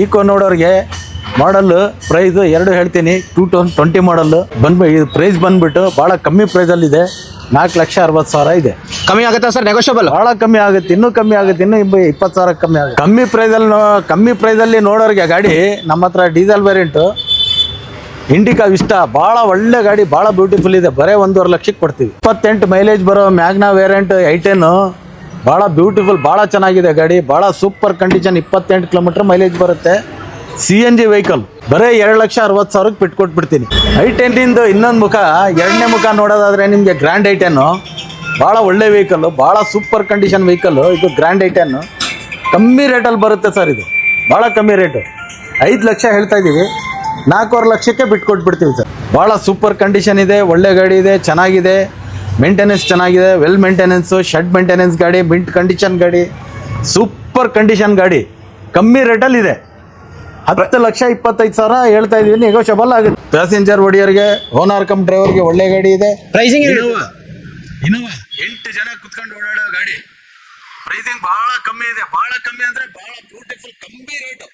Eco ನೋಡೋರಿಗೆ ಮಾಡಲ್ price ಎರಡು ಹೇಳ್ತೀನಿ. 2020 ಮಾಡಲ್ ಇದು ಪ್ರೈಸ್ ಬಂದ್ಬಿಟ್ಟು ಭಾಳ ಕಮ್ಮಿ ಪ್ರೈಸಲ್ಲಿದೆ. 4,60,000 ಇದೆ. ಕಮ್ಮಿ ಆಗುತ್ತಾ ಸರ್? ನೆಗೋಷಿಯಬಲ್? ಭಾಳ ಕಮ್ಮಿ ಆಗುತ್ತೆ, ಇನ್ನೂ ಕಮ್ಮಿ ಆಗುತ್ತೆ, ಇನ್ನೂ 20,000 ಕಮ್ಮಿ ಆಗುತ್ತೆ. ಕಮ್ಮಿ ಪ್ರೈಸಲ್ಲಿ ನೋಡೋರಿಗೆ ಗಾಡಿ ನಮ್ಮ ಹತ್ರ ಡೀಸೆಲ್ ವೇರಿಯಂಟು ಇಂಡಿಕಾ ವಿಸ್ಟಾ ಭಾಳ ಒಳ್ಳೆ ಗಾಡಿ, ಭಾಳ ಬ್ಯೂಟಿಫುಲ್ ಇದೆ. ಬರೀ 1.5 ಲಕ್ಷಕ್ಕೆ ಕೊಡ್ತೀವಿ. 28 ಮೈಲೇಜ್ ಬರೋ ಮ್ಯಾಗ್ನಾ ವೇರಿಯಂಟ್ i10 ಭಾಳ ಬ್ಯೂಟಿಫುಲ್, ಭಾಳ ಚೆನ್ನಾಗಿದೆ ಗಾಡಿ, ಭಾಳ ಸೂಪರ್ ಕಂಡೀಷನ್. 28 ಕಿಲೋಮೀಟರ್ ಮೈಲೇಜ್ ಬರುತ್ತೆ. CNG ವೆಹಿಕಲ್ ಬರೀ 2,60,000ಕ್ಕೆ ಬಿಟ್ಕೊಟ್ಬಿಡ್ತೀನಿ. i10 ಇನ್ನೊಂದು ಮುಖ, ಎರಡನೇ ಮುಖ ನೋಡೋದಾದರೆ ನಿಮಗೆ ಗ್ರ್ಯಾಂಡ್ i10 ಭಾಳ ಒಳ್ಳೆ ವೆಹಿಕಲ್ಲು, ಭಾಳ ಸೂಪರ್ ಕಂಡೀಷನ್ ವೆಹಿಕಲ್ಲು. ಇದು ಗ್ರ್ಯಾಂಡ್ i10 ಕಮ್ಮಿ ರೇಟಲ್ಲಿ ಬರುತ್ತೆ ಸರ್. ಇದು ಭಾಳ ಕಮ್ಮಿ ರೇಟು, 5 ಲಕ್ಷ ಹೇಳ್ತಾ ಇದ್ದೀವಿ, 4.5 ಲಕ್ಷಕ್ಕೆ ಬಿಟ್ಕೊಟ್ಬಿಡ್ತೀವಿ ಸರ್. ಭಾಳ ಸೂಪರ್ ಕಂಡೀಷನ್ ಇದೆ, ಒಳ್ಳೆ ಗಾಡಿ ಇದೆ, ಚೆನ್ನಾಗಿದೆ, ಮೇಂಟೆನೆನ್ಸ್ ಚೆನ್ನಾಗಿದೆ, ವೆಲ್ ಮೇಂಟೆನೆನ್ಸು, ಶೆಡ್ ಮೇಂಟೆನೆನ್ಸ್ ಗಾಡಿ, ಮಿಂಟ್ ಕಂಡೀಷನ್ ಗಾಡಿ, ಸೂಪರ್ ಕಂಡೀಷನ್ ಗಾಡಿ, ಕಮ್ಮಿ ರೇಟಲ್ಲಿದೆ. 10,25,000 ಹೇಳ್ತಾ ಇದ್ದೀವಿ, ನೆಗೋಷಿಯಬಲ್ ಆಗುತ್ತೆ. ಪ್ಯಾಸೆಂಜರ್ ಹೊಡಿಯೋರಿಗೆ, ಓನರ್ ಕಮ್ ಡ್ರೈವರ್ಗೆ ಒಳ್ಳೆ ಗಾಡಿ ಇದೆ. ಪ್ರೈಸಿಂಗ್ ಇನೋವಾ 8 ಜನ ಕುತ್ಕೊಂಡು ಓಡಾಡೋ ಗಾಡಿ. ಪ್ರೈಸಿಂಗ್ ಭಾಳ ಕಮ್ಮಿ ಇದೆ, ಭಾಳ ಕಮ್ಮಿ ಅಂದರೆ ಭಾಳ ಬ್ಯೂಟಿಫುಲ್, ಕಮ್ಮಿ ರೇಟು.